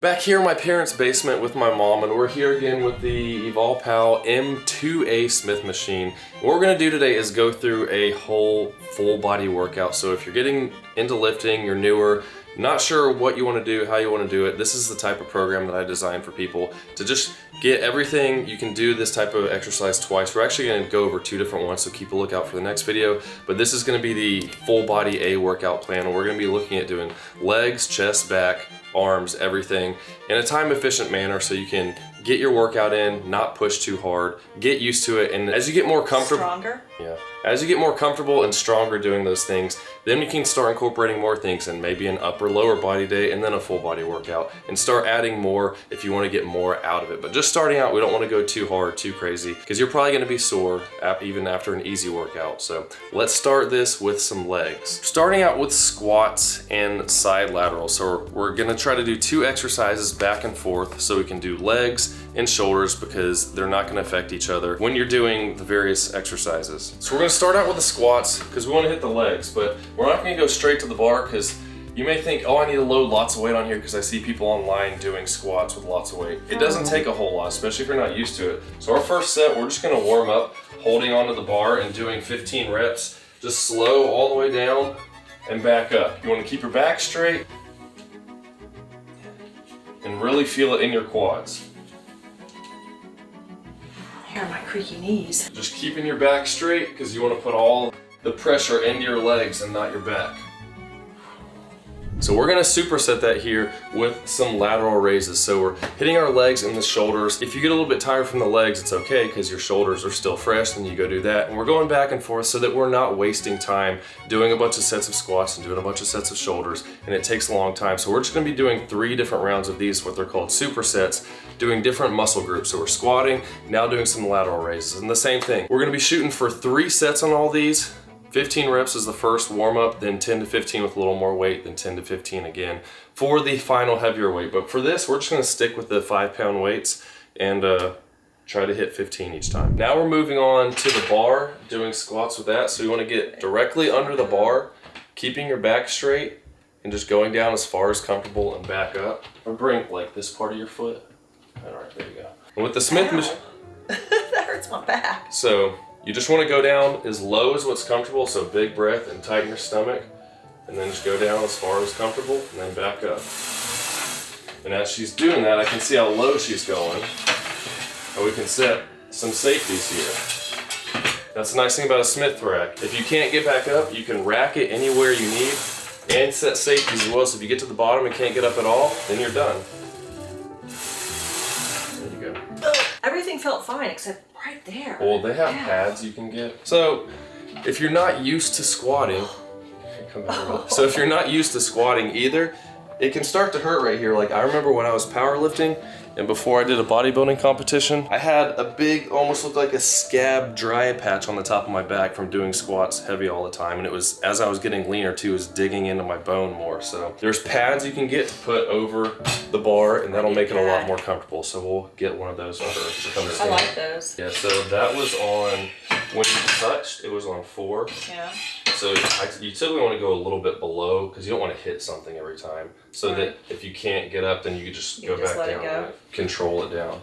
Back here in my parents' basement with my mom, and we're here again with the Evolpow M2A Smith Machine. What we're going to do today is go through a whole full body workout. So if you're getting into lifting, you're newer, not sure what you want to do, how you want to do it, this is the type of program that I designed for people to just get everything. You can do this type of exercise twice. We're actually going to go over 2 different ones, so keep a lookout for the next video. But this is going to be the full body A workout plan, and we're going to be looking at doing legs, chest, back, arms, everything in a time efficient manner so you can get your workout in, not push too hard, get used to it, and as you get more comfortable, as you get more comfortable and stronger doing those things, then you can start incorporating more things, and maybe an upper lower body day and then a full body workout, and start adding more if you want to get more out of it. But just starting out, we don't want to go too hard, too crazy, because you're probably going to be sore even after an easy workout. So let's start this with some legs. Starting out with squats and side lateral. So we're going to try to do 2 exercises back and forth, so we can do legs and shoulders because they're not going to affect each other when you're doing the various exercises. So we're going to start out with the squats because we want to hit the legs, but we're not going to go straight to the bar because you may think, oh, I need to load lots of weight on here because I see people online doing squats with lots of weight. It doesn't take a whole lot, especially if you're not used to it. So our first set, we're just going to warm up holding onto the bar and doing 15 reps, just slow all the way down and back up. You want to keep your back straight and really feel it in your quads. Here are my creaky knees. Just keeping your back straight because you want to put all the pressure into your legs and not your back. So we're going to superset that here with some lateral raises. So we're hitting our legs and the shoulders. If you get a little bit tired from the legs, it's okay because your shoulders are still fresh, then you go do that. And we're going back and forth so that we're not wasting time doing a bunch of sets of squats and doing a bunch of sets of shoulders, and it takes a long time. So we're just going to be doing 3 different rounds of these, what they're called supersets, doing different muscle groups. So we're squatting, now doing some lateral raises. And the same thing, we're going to be shooting for 3 sets on all these. 15 reps is the first warm up, then 10 to 15 with a little more weight, then 10 to 15 again for the final heavier weight. But for this, we're just going to stick with the 5-pound weights and try to hit 15 each time. Now we're moving on to the bar, doing squats with that. So you want to get directly under the bar, keeping your back straight and just going down as far as comfortable and back up. Or bring like this part of your foot. All right, there you go. And with the Smith machine, that hurts my back. So you just want to go down as low as what's comfortable, so big breath and tighten your stomach, and then just go down as far as comfortable, and then back up. And as she's doing that, I can see how low she's going, and we can set some safeties here. That's the nice thing about a Smith rack. If you can't get back up, you can rack it anywhere you need, and set safeties as well, so if you get to the bottom and can't get up at all, then you're done. There you go. Everything felt fine except right there. Well, they have pads you can get. So if you're not used to squatting, so if you're not used to squatting either, it can start to hurt right here. Like I remember when I was powerlifting and before I did a bodybuilding competition, I had a big, almost looked like a scab dry patch on the top of my back from doing squats heavy all the time. And it was, as I was getting leaner too, it was digging into my bone more. So there's pads you can get to put over the bar and that'll make it a lot more comfortable. So we'll get one of those for I like those. Yeah, so that was on, when you touched, it was on 4. Yeah. So you typically want to go a little bit below because you don't want to hit something every time. So that if you can't get up, then you can just go back down and control it down.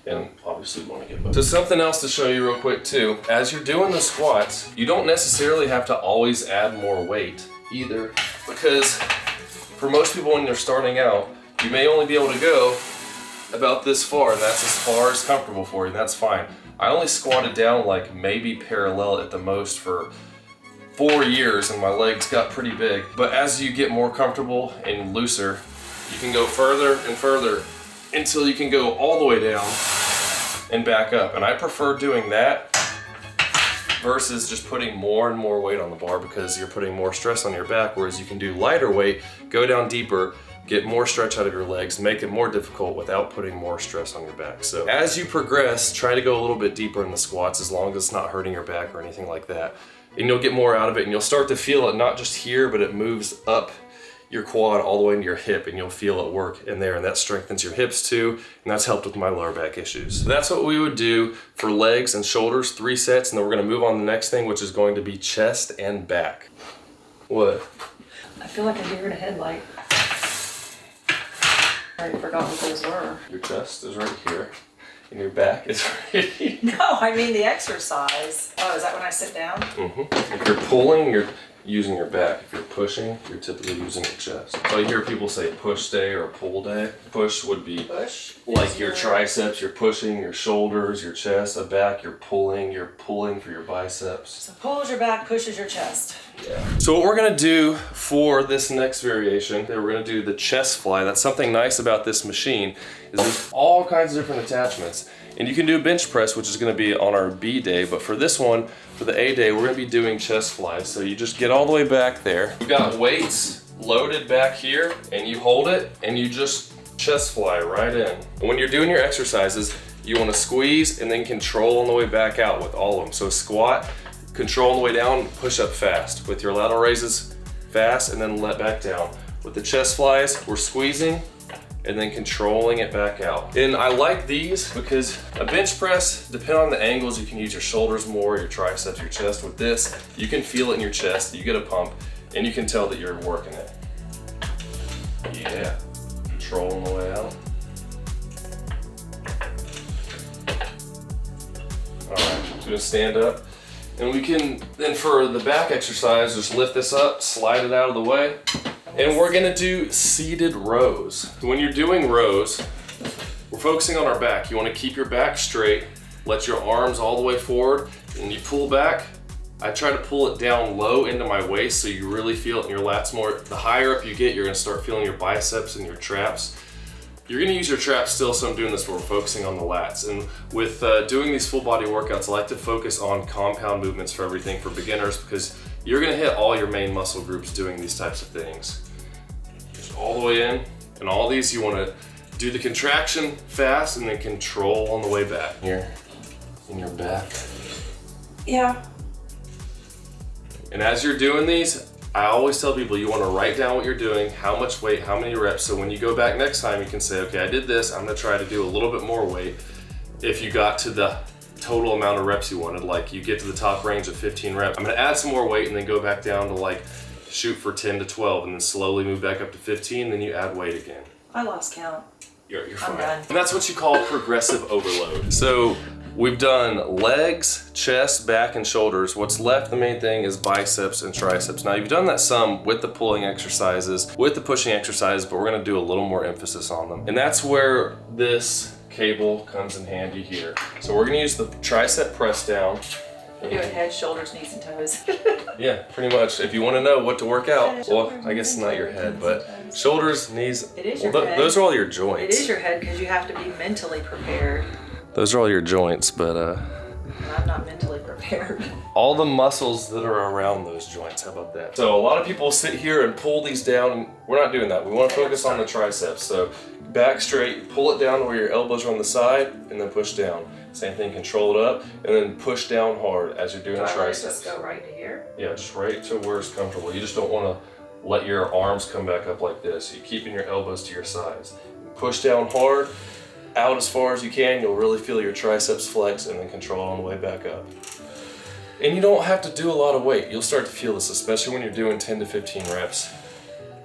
And obviously you want to get both. So something else to show you real quick too. As you're doing the squats, you don't necessarily have to always add more weight either, because for most people when they're starting out, you may only be able to go about this far, and that's as far as comfortable for you, and that's fine. I only squatted down like maybe parallel at the most for 4 years and my legs got pretty big. But as you get more comfortable and looser, you can go further and further until you can go all the way down and back up. And I prefer doing that versus just putting more and more weight on the bar because you're putting more stress on your back, whereas you can do lighter weight, go down deeper, get more stretch out of your legs, make it more difficult without putting more stress on your back. So as you progress, try to go a little bit deeper in the squats as long as it's not hurting your back or anything like that. And you'll get more out of it, and you'll start to feel it not just here, but it moves up your quad all the way into your hip, and you'll feel it work in there, and that strengthens your hips too, and that's helped with my lower back issues. So that's what we would do for legs and shoulders, 3 sets, and then we're gonna move on to the next thing, which is going to be chest and back. What? I feel like I'm hearing a headlight. already forgot what those were. Your chest is right here, and your back is right here. No, I mean the exercise. Oh, is that when I sit down? Mm-hmm. If you're pulling, you're using your back. If you're pushing, you're typically using your chest. So you hear people say push day or pull day. Push would be like your triceps, you're pushing, your shoulders, your chest. A back, you're pulling for your biceps. So pulls your back, pushes your chest. Yeah. So what we're gonna do for this next variation, we're gonna do the chest fly. That's something nice about this machine, is there's all kinds of different attachments. And you can do bench press, which is gonna be on our B day, but for this one, for the A day, we're gonna be doing chest flies. So you just get all the way back there. We've got weights loaded back here, and you hold it, and you just chest fly right in. And when you're doing your exercises, you wanna squeeze and then control on the way back out with all of them. So squat, control on the way down, push up fast. With your lateral raises, fast, and then let back down. With the chest flies, we're squeezing, and then controlling it back out. And I like these because a bench press, depending on the angles, you can use your shoulders more, your triceps, your chest. With this, you can feel it in your chest, you get a pump, and you can tell that you're working it. Yeah, control on the way out. All right, so gonna stand up. And we can, then for the back exercise, just lift this up, slide it out of the way. And we're gonna do seated rows. When you're doing rows, we're focusing on our back. You wanna keep your back straight, let your arms all the way forward, and you pull back. I try to pull it down low into my waist so you really feel it in your lats more. The higher up you get, you're gonna start feeling your biceps and your traps. You're gonna use your traps still, so I'm doing this, but we're focusing on the lats. And with doing these full body workouts, I like to focus on compound movements for everything for beginners, because you're gonna hit all your main muscle groups doing these types of things. Just all the way in, and all these you wanna do the contraction fast and then control on the way back. Here, in your back. Yeah. And as you're doing these, I always tell people you want to write down what you're doing, how much weight, how many reps, so when you go back next time you can say, okay, I did this, I'm going to try to do a little bit more weight. If you got to the total amount of reps you wanted, like you get to the top range of 15 reps, I'm going to add some more weight and then go back down to like shoot for 10 to 12 and then slowly move back up to 15, then you add weight again. I lost count. You're fine. I'm done. And that's what you call progressive overload. So we've done legs, chest, back, and shoulders. What's left, the main thing, is biceps and triceps. Now you've done that some with the pulling exercises, with the pushing exercises, but we're gonna do a little more emphasis on them. And that's where this cable comes in handy here. So we're gonna use the tricep press down. We're doing head, shoulders, knees, and toes. Yeah, pretty much. If you wanna know what to work out, well, I guess not your head, but shoulders, knees, It is your head. those are all your It joints. is your head because you have to be mentally prepared. Those are all your joints, but And I'm not mentally prepared. all the muscles that are around those joints, how about that? So a lot of people sit here and pull these down, and we're not doing that. We want to focus on the triceps. So back straight, pull it down where your elbows are on the side, and then push down. Same thing, control it up, and then push down hard as you're doing the triceps. Just go right to here? Yeah, just right to where it's comfortable. You just don't want to let your arms come back up like this. You're keeping your elbows to your sides. Push down hard, out as far as you can. You'll really feel your triceps flex, and then control on the way back up. And you don't have to do a lot of weight. You'll start to feel this, especially when you're doing 10 to 15 reps.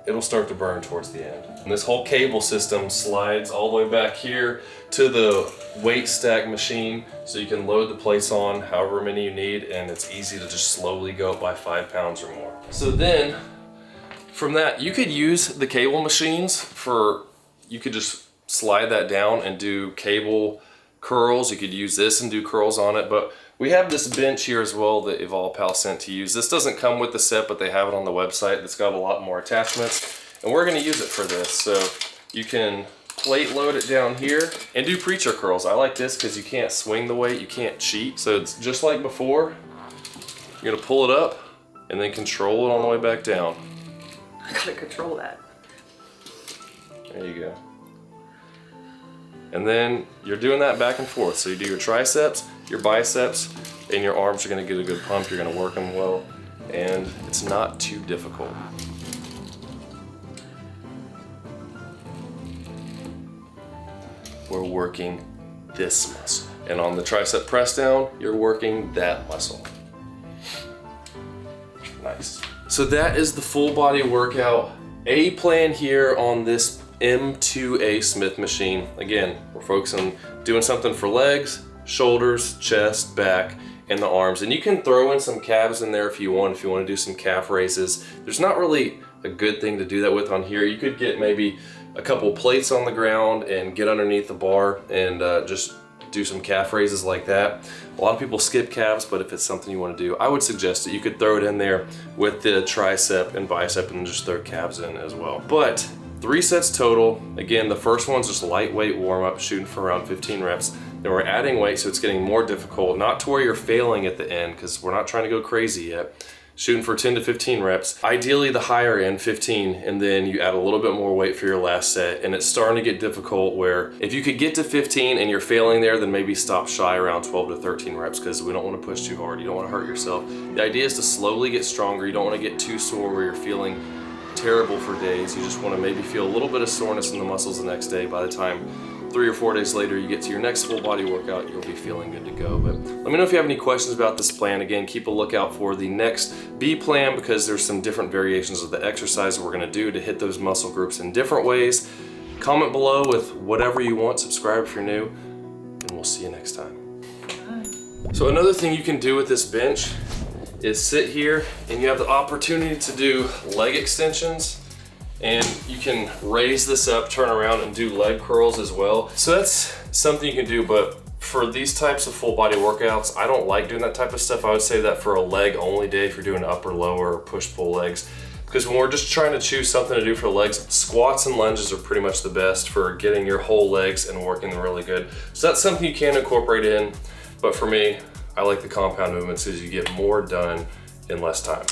It'll start to burn towards the end. And this whole cable system slides all the way back here to the weight stack machine, so you can load the plates on however many you need, and it's easy to just slowly go up by 5 pounds or more. So then, from that, you could use the cable machines you could just slide that down and do cable curls. You could use this and do curls on it, but we have this bench here as well that Evolpow sent to use. This doesn't come with the set, but they have it on the website. It's got a lot more attachments, and we're gonna use it for this. So you can plate load it down here and do preacher curls. I like this because you can't swing the weight, you can't cheat. So it's just like before. You're gonna pull it up and then control it on the way back down. I gotta control that. There you go. And then you're doing that back and forth. So you do your triceps, your biceps, and your arms are gonna get a good pump. You're gonna work them well, and it's not too difficult. We're working this muscle. And on the tricep press down, you're working that muscle. Nice. So that is the full body workout. A plan here on this M2A Smith Machine. Again, we're focusing on doing something for legs, shoulders, chest, back, and the arms. And you can throw in some calves in there if you want to do some calf raises. There's not really a good thing to do that with on here. You could get maybe a couple plates on the ground and get underneath the bar and just do some calf raises like that. A lot of people skip calves, but if it's something you want to do, I would suggest that you could throw it in there with the tricep and bicep and just throw calves in as well. But 3 sets total. Again, the first one's just lightweight warm up, shooting for around 15 reps. Then we're adding weight, so it's getting more difficult, not to where you're failing at the end, because we're not trying to go crazy yet. Shooting for 10 to 15 reps. Ideally the higher end, 15, and then you add a little bit more weight for your last set, and it's starting to get difficult where if you could get to 15 and you're failing there, then maybe stop shy around 12 to 13 reps, because we don't want to push too hard. You don't want to hurt yourself. The idea is to slowly get stronger. You don't want to get too sore where you're feeling terrible for days. You just want to maybe feel a little bit of soreness in the muscles the next day. By the time 3 or 4 days later you get to your next full body workout, you'll be feeling good to go. But let me know if you have any questions about this plan. Again, keep a lookout for the next B plan, because there's some different variations of the exercise we're going to do to hit those muscle groups in different ways. Comment below with whatever you want, subscribe if you're new, and we'll see you next time. So another thing you can do with this bench is sit here and you have the opportunity to do leg extensions, and you can raise this up, turn around, and do leg curls as well. So that's something you can do, but for these types of full body workouts, I don't like doing that type of stuff. I would say that for a leg only day if you're doing upper, lower, or push-pull legs. Because when we're just trying to choose something to do for legs, squats and lunges are pretty much the best for getting your whole legs and working them really good. So that's something you can incorporate in, but for me, I like the compound movements because you get more done in less time.